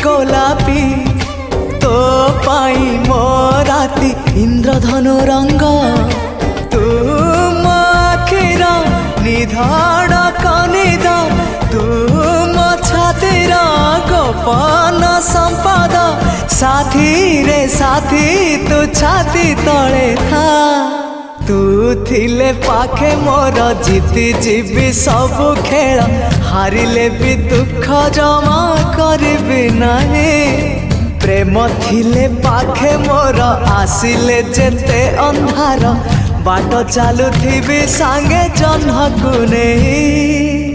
गोलापी तो पाई मो राती इंद्रधनु रंग तू मो आखिर निधाड़ कनिद तू मो छातीर गोपन संपद साथी रे साथी तू छाती तले था तू थिले पाखे मोर जीति जीवी सब खेल हारिले भी दुख जमा करबी नहीं प्रेम थिले पाखे मोर आसिले जेते अंधार बाट चलुथिबी सांगे जह्न को नहीं।